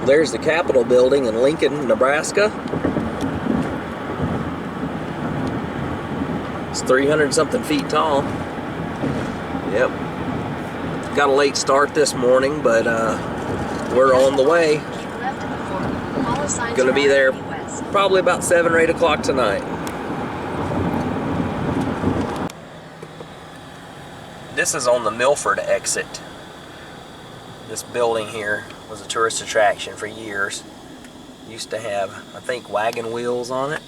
There's the Capitol building in Lincoln, Nebraska. It's 300-something feet tall. Yep. Got a late start this morning, but we're on the way. Gonna be there probably about 7 or 8 o'clock tonight. This is on the Milford exit. This building here was a tourist attraction for years. Used to have, I think, wagon wheels on it.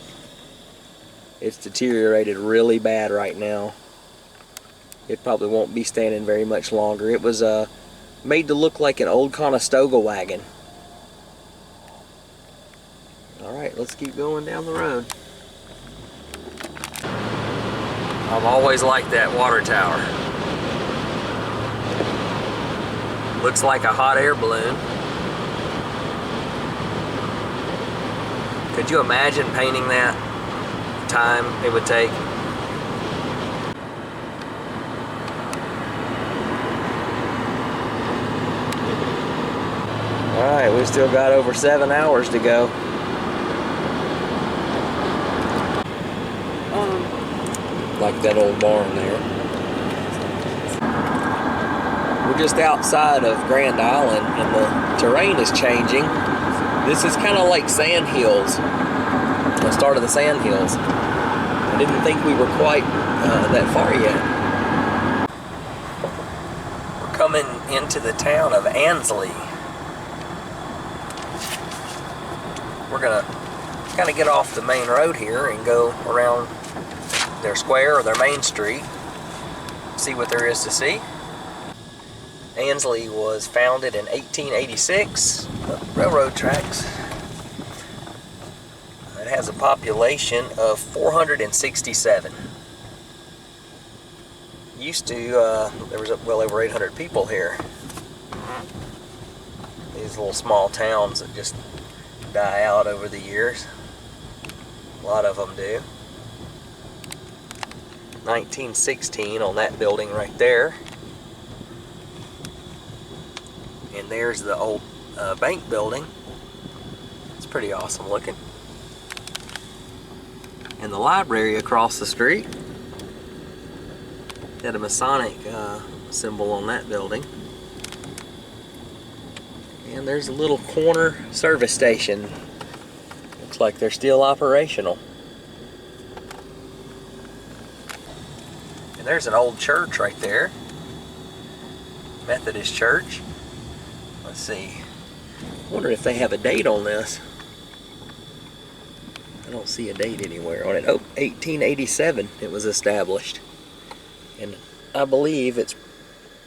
It's deteriorated really bad right now. It probably won't be standing very much longer. It was made to look like an old Conestoga wagon. Alright, let's keep going down the road. I've always liked that water tower. Looks like a hot air balloon. Could you imagine painting that? The time it would take. Alright, we still got over 7 hours to go. Like that old barn there. We're just outside of Grand Island and the terrain is changing. This is kind of like sand hills, the start of the sand hills. I didn't think we were quite that far yet. We're coming into the town of Ansley. We're gonna kind of get off the main road here and go around their square or their main street, see what there is to see. Ansley was founded in 1886, railroad tracks. It has a population of 467. Used to, there was well over 800 people here. These little small towns that just die out over the years. A lot of them do. 1916 on that building right there. And there's the old bank building. It's pretty awesome looking. And the library across the street. Had a Masonic symbol on that building. And there's a little corner service station. Looks like they're still operational. And there's an old church right there. Methodist church. Let's see. I wonder if they have a date on this. I don't see a date anywhere on it. Oh, 1887 it was established. And I believe it's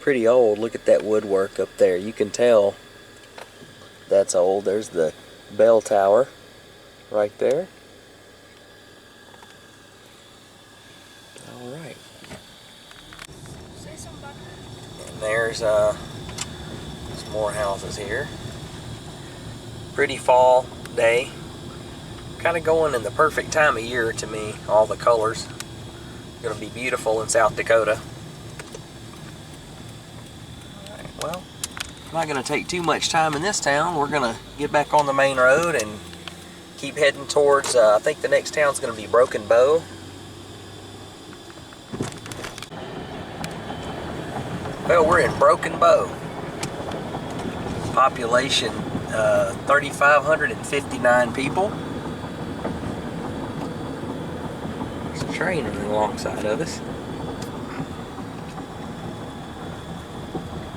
pretty old. Look at that woodwork up there. You can tell that's old. There's the bell tower right there. Alright. And there's some more houses here. Pretty fall day. Kind of going in the perfect time of year to me. All the colors. Going to be beautiful in South Dakota. Alright, well, not going to take too much time in this town. We're going to get back on the main road and keep heading towards, I think the next town's going to be Broken Bow. Well, we're in Broken Bow. Population 3,559 people. There's a train running alongside of us.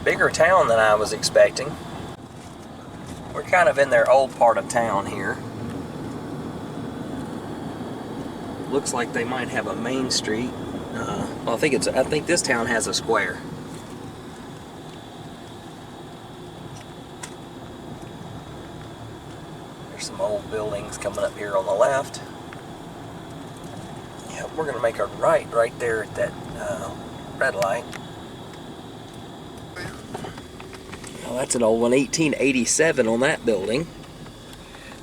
Bigger town than I was expecting. We're kind of in their old part of town here. Looks like they might have a main street. Well, I think this town has a square. There's some old buildings coming up here on the left. Yeah, we're gonna make a right there at that red light. Oh, that's an old one, 1887 on that building.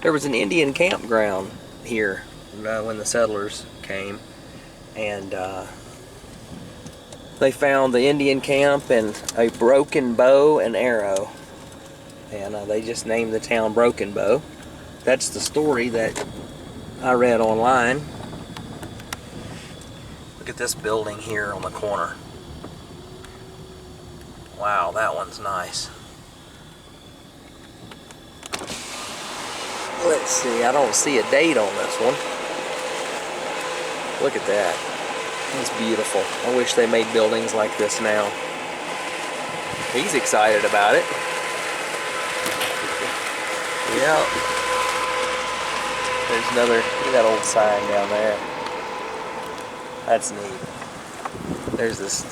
There was an Indian campground here when the settlers came, and they found the Indian camp and a broken bow and arrow. And they just named the town Broken Bow. That's the story that I read online. Look at this building here on the corner. Wow, that one's nice. Let's see, I don't see a date on this one. Look at that. It's beautiful. I wish they made buildings like this now. He's excited about it. Yeah. There's another, look at that old sign down there. That's neat. There's this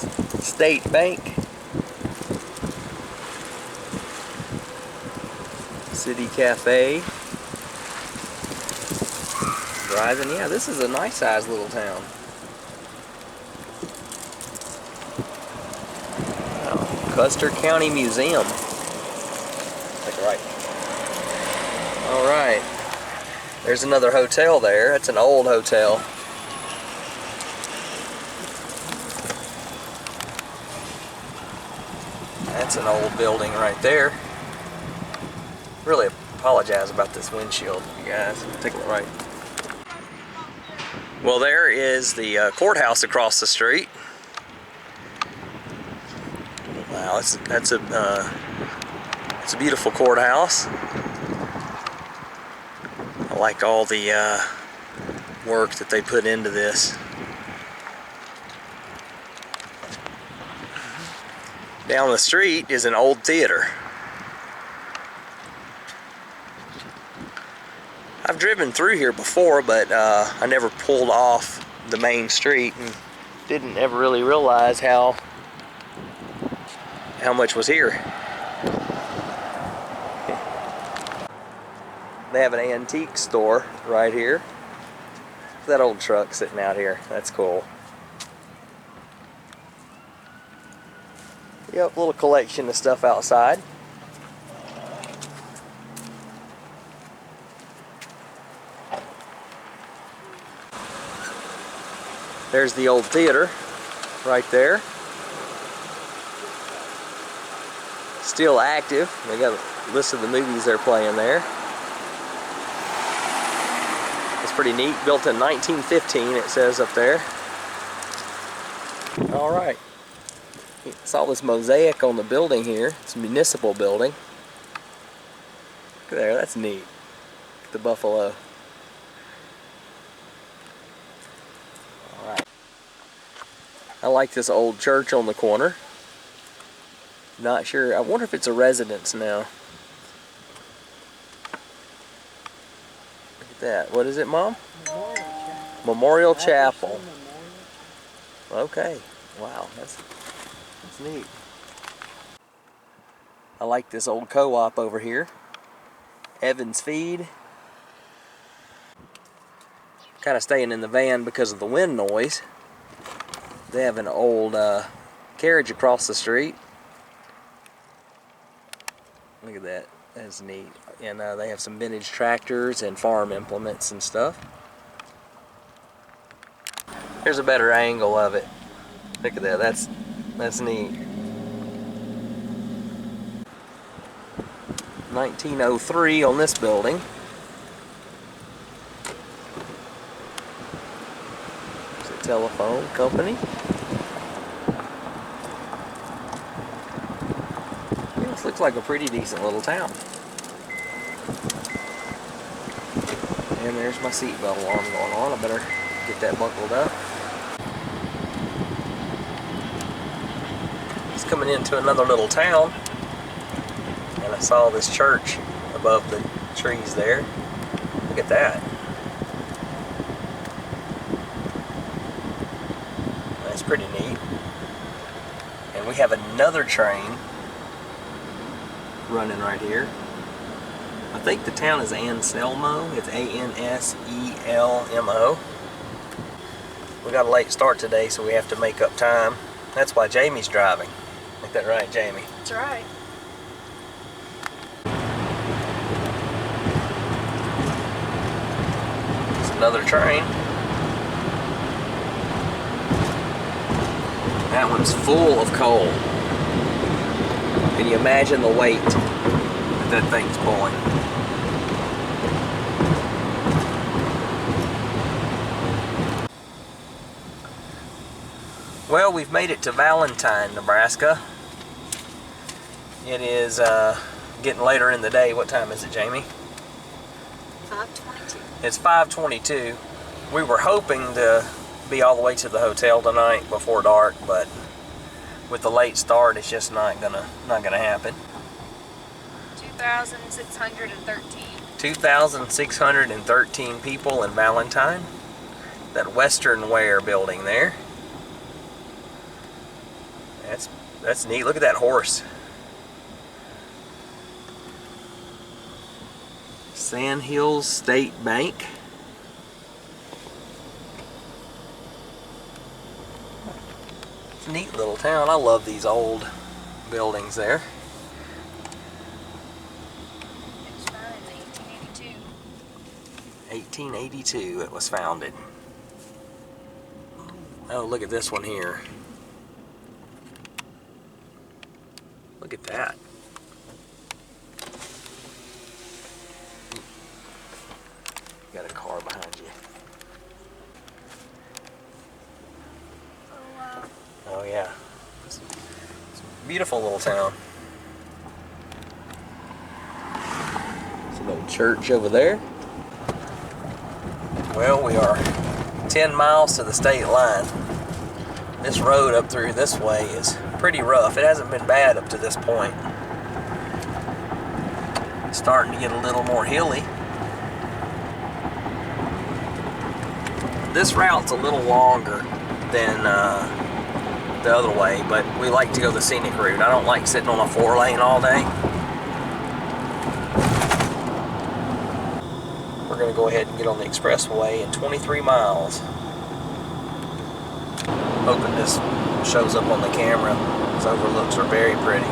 State Bank. City Cafe. Driving, yeah, this is a nice sized little town. Wow. Custer County Museum. Take a right. Alright. There's another hotel there. That's an old hotel. That's an old building right there. Really apologize about this windshield, you guys. Take a look right. Well, there is the courthouse across the street. Wow, it's a beautiful courthouse. I like all the work that they put into this. Down the street is an old theater. I've driven through here before, but I never pulled off the main street and didn't ever really realize how much was here. They have an antique store right here. That old truck sitting out here. That's cool. Yep, little collection of stuff outside. There's the old theater right there. Still active. They got a list of the movies they're playing there. It's pretty neat. Built in 1915, it says up there. All right. Saw this mosaic on the building here. It's a municipal building. Look there, that's neat. The buffalo. Alright. I like this old church on the corner. Not sure. I wonder if it's a residence now. Look at that. What is it, Mom? Memorial Chapel. Okay. Wow, that's neat. I like this old co-op over here. Evans Feed. Kind of staying in the van because of the wind noise. They have an old carriage across the street. Look at that. That's neat. And they have some vintage tractors and farm implements and stuff. Here's a better angle of it. Look at that. That's neat. 1903 on this building. It's a telephone company. Yeah, this looks like a pretty decent little town. And there's my seatbelt alarm going on. I better get that buckled up. Coming into another little town, and I saw this church above the trees there. Look at that. That's pretty neat. And we have another train running right here. I think the town is Anselmo. It's A-N-S-E-L-M-O. We got a late start today, so we have to make up time. That's why Jamie's driving. Ain't that right, Jamie? That's right. It's another train. That one's full of coal. Can you imagine the weight that that thing's pulling. Well, we've made it to Valentine, Nebraska. It is getting later in the day. What time is it, Jamie? 5:22. It's 5:22. We were hoping to be all the way to the hotel tonight before dark, but with the late start, it's just not gonna happen. 2,613. 2,613 people in Valentine. That Western Wear building there. That's neat. Look at that horse. Sand Hills State Bank. It's a neat little town. I love these old buildings there. It's founded in 1882. 1882 it was founded. Oh, look at this one here. Look at that. Got a car behind you. Oh, wow. Oh yeah. It's a beautiful little town. There's a little church over there. Well, we are 10 miles to the state line. This road up through this way is pretty rough. It hasn't been bad up to this point. It's starting to get a little more hilly. This route's a little longer than the other way, but we like to go the scenic route. I don't like sitting on a 4-lane all day. We're going to go ahead and get on the expressway in 23 miles. Hoping this shows up on the camera. These overlooks are very pretty.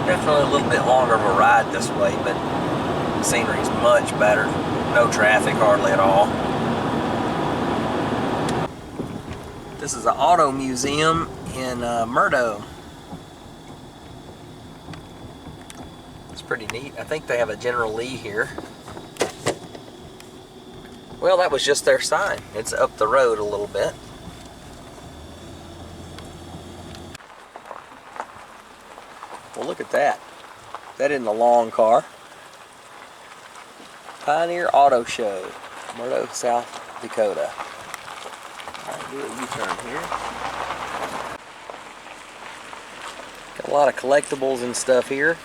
Definitely a little bit longer of a ride this way, but the scenery is much better. No traffic hardly at all. This is an auto museum in Murdo. It's pretty neat. I think they have a General Lee here. Well, that was just their sign. It's up the road a little bit. Well, look at that. That isn't a long car. Pioneer Auto Show, Murdo, South Dakota. All right, do a U-turn here. Got a lot of collectibles and stuff here.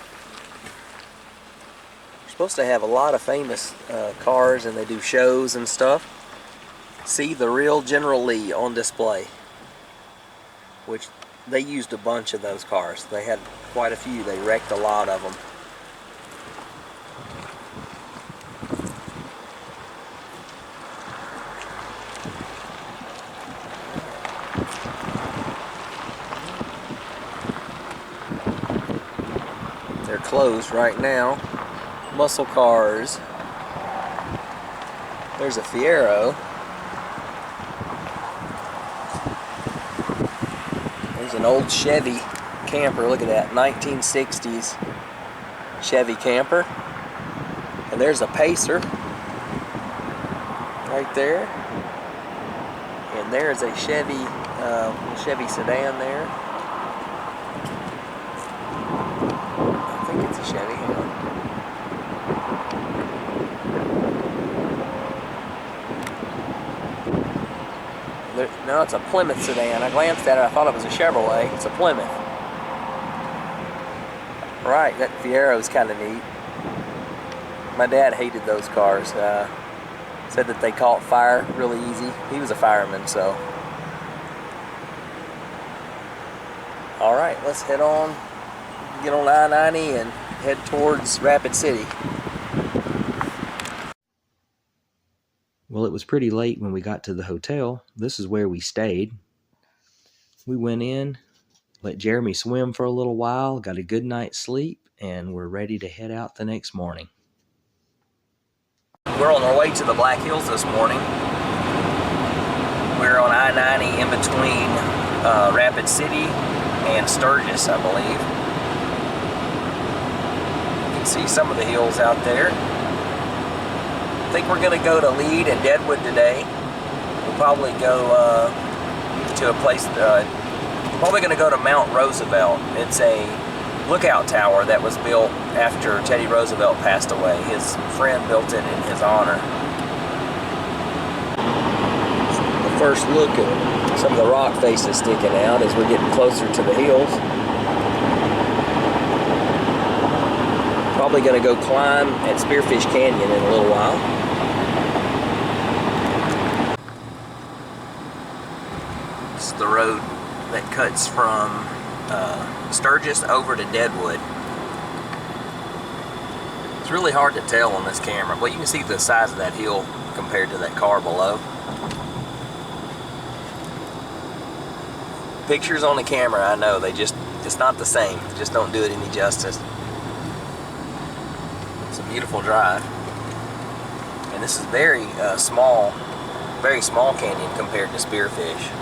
We're supposed to have a lot of famous cars, and they do shows and stuff. See the real General Lee on display, which they used a bunch of those cars. They had quite a few. They wrecked a lot of them. They're closed right now. Muscle cars. There's a Fiero. There's an old Chevy camper. Look at that, 1960s Chevy camper. And there's a Pacer right there. And there's a Chevy sedan there. It's a Chevy. No, it's a Plymouth sedan. I glanced at it, I thought it was a Chevrolet. It's a Plymouth. Right, that Fiero's kind of neat. My dad hated those cars. Said that they caught fire really easy. He was a fireman, so. All right, let's head on. Get on I-90 and head towards Rapid City. Well, it was pretty late when we got to the hotel. This is where we stayed. We went in, let Jeremy swim for a little while, got a good night's sleep, and we're ready to head out the next morning. We're on our way to the Black Hills this morning. We're on I-90 in between Rapid City and Sturgis, I believe. You can see some of the hills out there. I think we're going to go to Lead and Deadwood today. We'll probably go to a place, probably going to go to Mount Roosevelt. It's a lookout tower that was built after Teddy Roosevelt passed away. His friend built it in his honor. The first look at some of the rock faces sticking out as we're getting closer to the hills. Probably going to go climb at Spearfish Canyon in a little while. This is the road that cuts from Sturgis over to Deadwood. It's really hard to tell on this camera, but you can see the size of that hill compared to that car below. Pictures on the camera, I know, it's not the same. They just don't do it any justice. It's a beautiful drive. And this is very small canyon compared to Spearfish.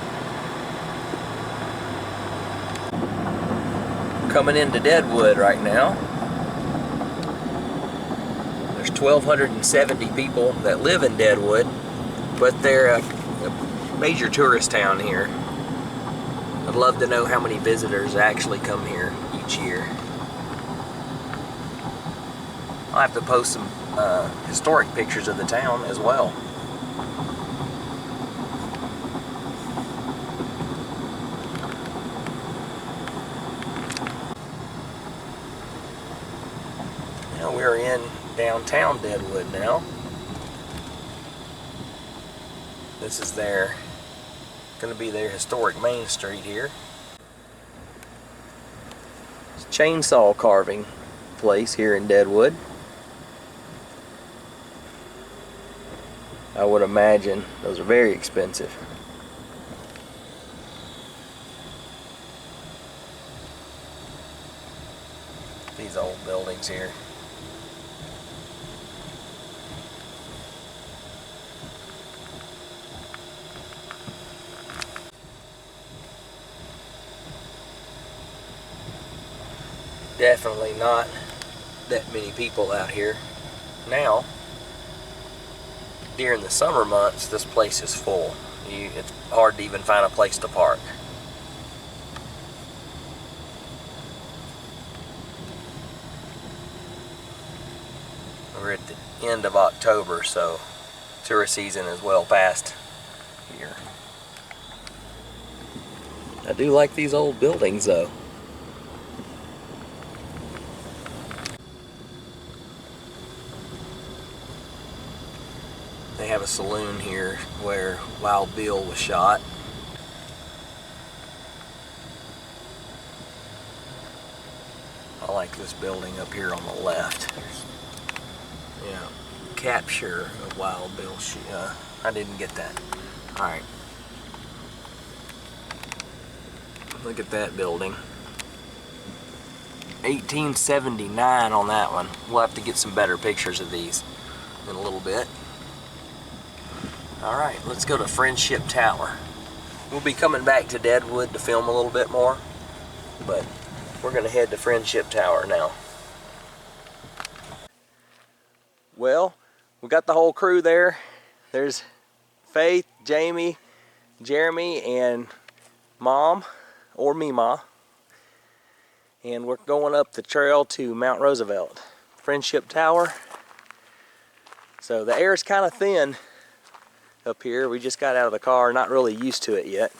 Coming into Deadwood right now. There's 1,270 people that live in Deadwood, but they're a major tourist town here. I'd love to know how many visitors actually come here each year. I'll have to post some historic pictures of the town as well. We're in downtown Deadwood now. This is going to be their historic main street here. It's a chainsaw carving place here in Deadwood. I would imagine those are very expensive. These old buildings here. Definitely not that many people out here now. During the summer months, this place is full. It's hard to even find a place to park. We're at the end of October, so tourist season is well past here. I do like these old buildings though. They have a saloon here where Wild Bill was shot. I like this building up here on the left. Yeah, capture of Wild Bill. I didn't get that. All right. Look at that building. 1879 on that one. We'll have to get some better pictures of these in a little bit. All right, let's go to Friendship Tower. We'll be coming back to Deadwood to film a little bit more, but we're gonna head to Friendship Tower now. Well, we got the whole crew there. There's Faith, Jamie, Jeremy, and Mom, or Mima. And we're going up the trail to Mount Roosevelt. Friendship Tower. So the air is kind of thin up here. We just got out of the car, not really used to it yet.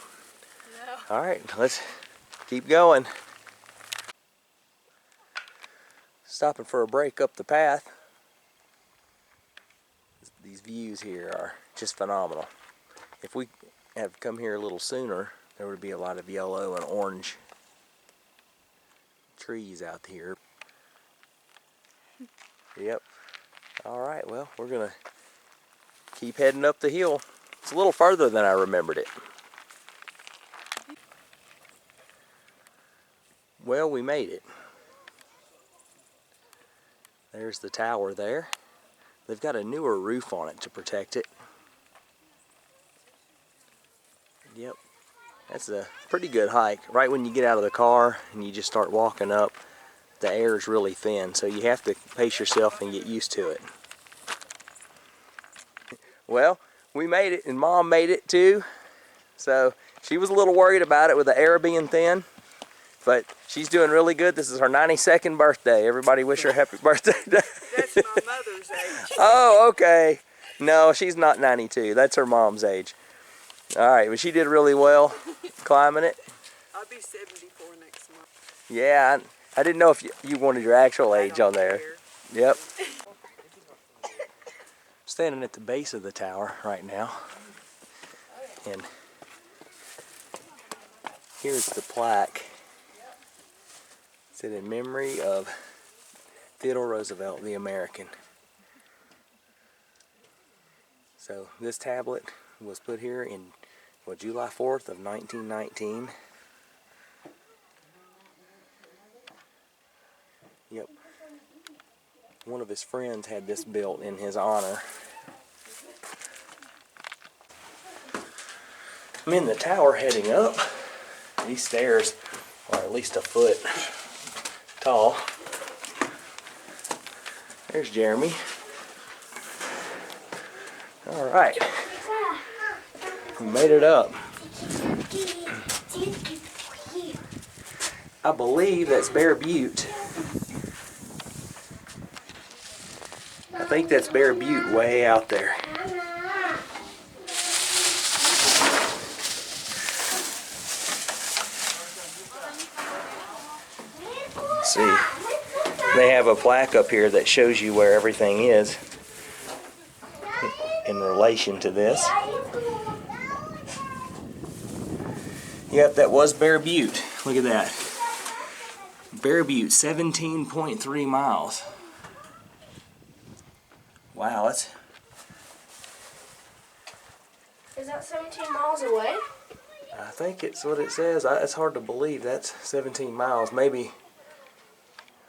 No. All right, let's keep going. Stopping for a break up the path. These views here are just phenomenal. If we had come here a little sooner, there would be a lot of yellow and orange trees out here. Yep. All right, well, we're gonna keep heading up the hill. It's a little further than I remembered it. Well, we made it. There's the tower there. They've got a newer roof on it to protect it. Yep, That's a pretty good hike. Right when you get out of the car and you just start walking up, the air is really thin, so you have to pace yourself and get used to it. Well, we made it, and Mom made it too. So she was a little worried about it with the air being thin, but she's doing really good. This is her 92nd birthday. Everybody wish her happy birthday. That's my mother's age. Oh, okay. No, she's not 92. That's her mom's age. All right, but she did really well climbing it. I'll be 74 next month. Yeah, I didn't know if you wanted your actual age on there. Yep. Standing at the base of the tower right now. And here's the plaque. It said in memory of Theodore Roosevelt, the American. So this tablet was put here in July 4th of 1919. Yep. One of his friends had this built in his honor. I'm in the tower heading up. These stairs are at least a foot tall. There's Jeremy. All right. We made it up. I believe that's Bear Butte. I think that's Bear Butte way out there. Let's see. They have a plaque up here that shows you where everything is in relation to this. Yep, that was Bear Butte. Look at that. Bear Butte, 17.3 miles. Wow, that's... Is that 17 miles away? I think it's what it says. It's hard to believe that's 17 miles. Maybe,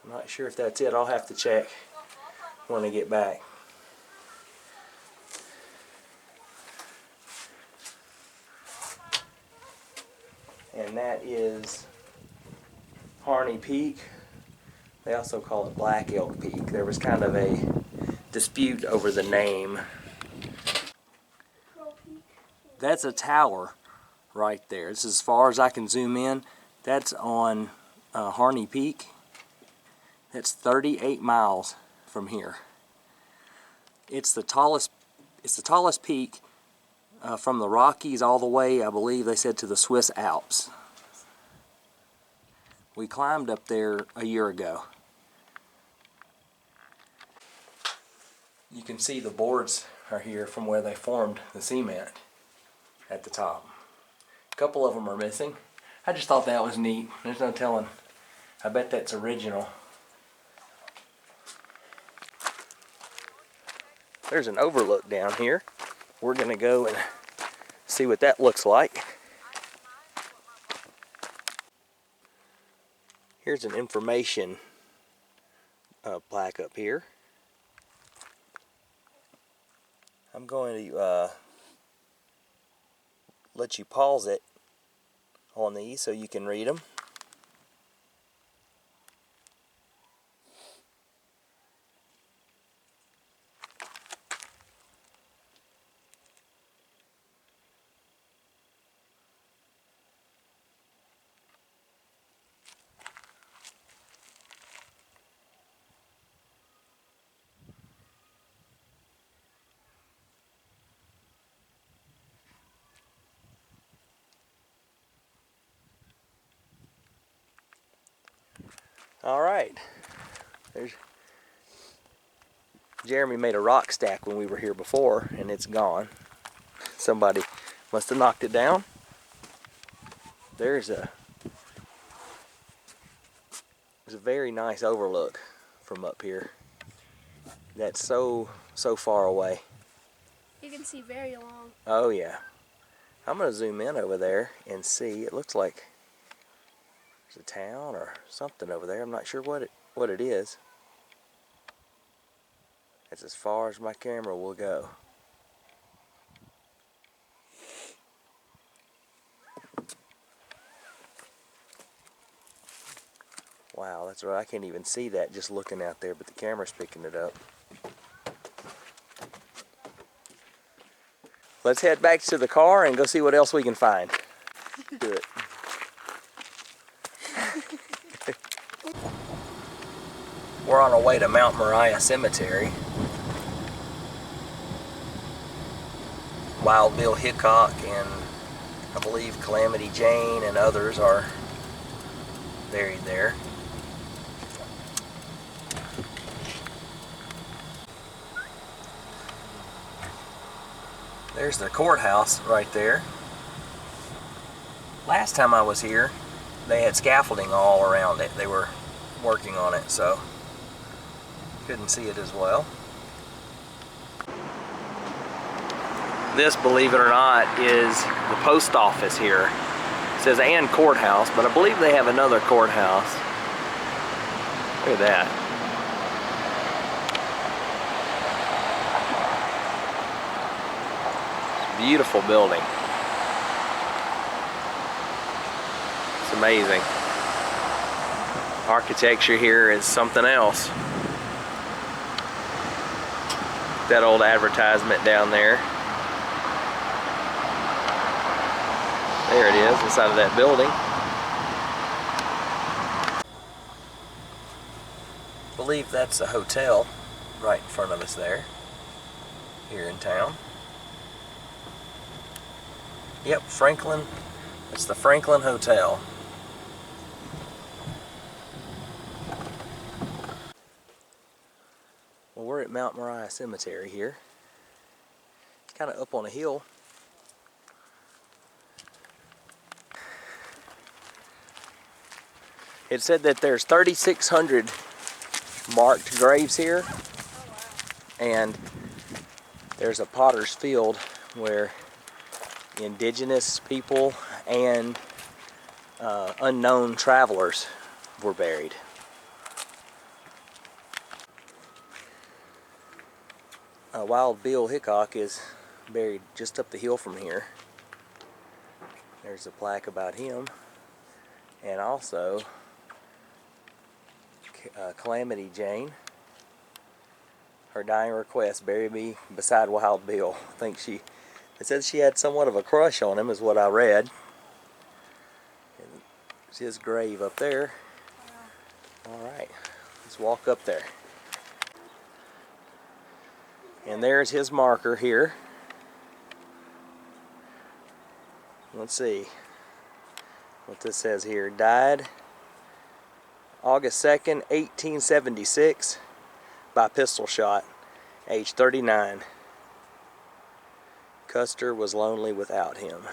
I'm not sure if that's it. I'll have to check when I get back. And that is Harney Peak. They also call it Black Elk Peak. There was kind of a dispute over the name. That's a tower right there. This is as far as I can zoom in. That's on Harney Peak. That's 38 miles from here. It's the tallest peak from the Rockies all the way, I believe they said, to the Swiss Alps. We climbed up there a year ago. You can see the boards are here from where they formed the cement at the top. A couple of them are missing. I just thought that was neat. There's no telling. I bet that's original. There's an overlook down here. We're going to go and see what that looks like. Here's an information plaque up here. I'm going to let you pause it on these so you can read them. All right. There's Jeremy made a rock stack when we were here before, and it's gone. Somebody must have knocked it down. There's a very nice overlook from up here. That's so far away. You can see very long. Oh yeah. I'm gonna zoom in over there and see. It looks like there's a town or something over there. I'm not sure what it is. That's as far as my camera will go. Wow, that's right. I can't even see that just looking out there, but the camera's picking it up. Let's head back to the car and go see what else we can find. Do it. We're on our way to Mount Moriah Cemetery. Wild Bill Hickok and I believe Calamity Jane and others are buried there. There's the courthouse right there. Last time I was here, they had scaffolding all around it. They were working on it, so couldn't see it as well. This, believe it or not, is the post office here. It says and courthouse, but I believe they have another courthouse. Look at that. Beautiful building. It's amazing. Architecture here is something else. That old advertisement down there. There it is, inside of that building. I believe that's a hotel right in front of us there, here in town. Yep, Franklin. It's the Franklin Hotel. Well, we're at Mount Moriah Cemetery here. It's kind of up on a hill. It said that there's 3,600 marked graves here. Oh, wow. And there's a potter's field where indigenous people and unknown travelers were buried. Wild Bill Hickok is buried just up the hill from here. There's a plaque about him, and also Calamity Jane. Her dying request, bury me beside Wild Bill. I think it says she had somewhat of a crush on him, is what I read. And there's his grave up there. Wow. All right, let's walk up there. And there's his marker here. Let's see what this says here. Died August 2nd, 1876 by pistol shot, age 39. Custer was lonely without him.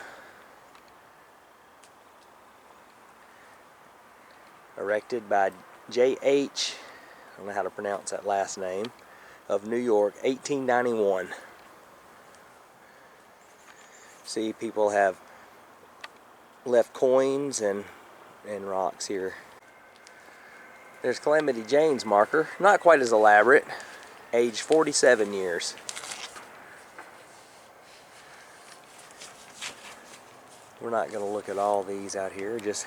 Erected by J.H., I don't know how to pronounce that last name, of New York, 1891. See, people have left coins and rocks here. There's Calamity Jane's marker, not quite as elaborate, age 47 years. We're not going to look at all these out here, just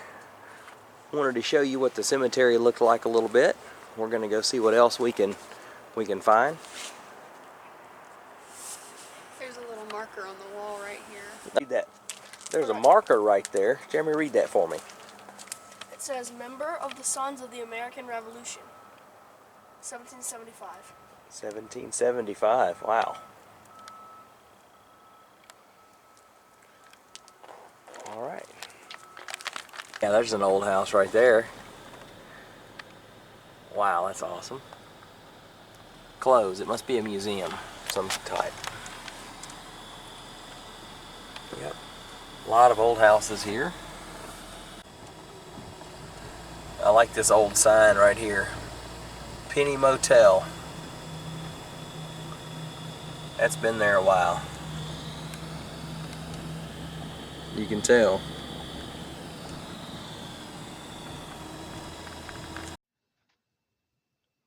wanted to show you what the cemetery looked like a little bit. We're going to go see what else we can find. There's a little marker on the wall right here. Read that. There's a marker right there. Jeremy, read that for me. It says, member of the Sons of the American Revolution, 1775. 1775. Wow. All right. Yeah, there's an old house right there. Wow, that's awesome. Closed. It must be a museum of some type. Yep. A lot of old houses here. I like this old sign right here. Penny Motel. That's been there a while. You can tell.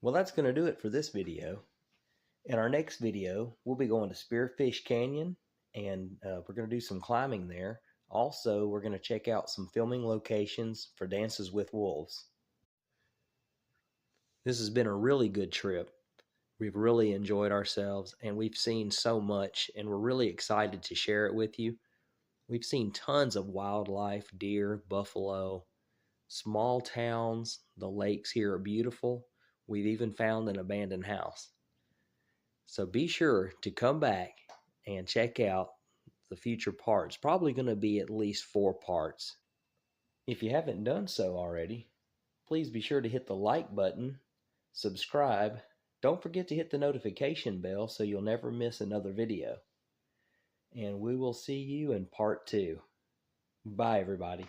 Well, that's going to do it for this video. In our next video, we'll be going to Spearfish Canyon, and we're going to do some climbing there. Also, we're going to check out some filming locations for Dances with Wolves. This has been a really good trip. We've really enjoyed ourselves and we've seen so much, and we're really excited to share it with you. We've seen tons of wildlife, deer, buffalo, small towns. The lakes here are beautiful. We've even found an abandoned house. So be sure to come back and check out the future parts. Probably going to be at least 4 parts. If you haven't done so already, please be sure to hit the like button, subscribe. Don't forget to hit the notification bell so you'll never miss another video. And we will see you in part 2. Bye, everybody.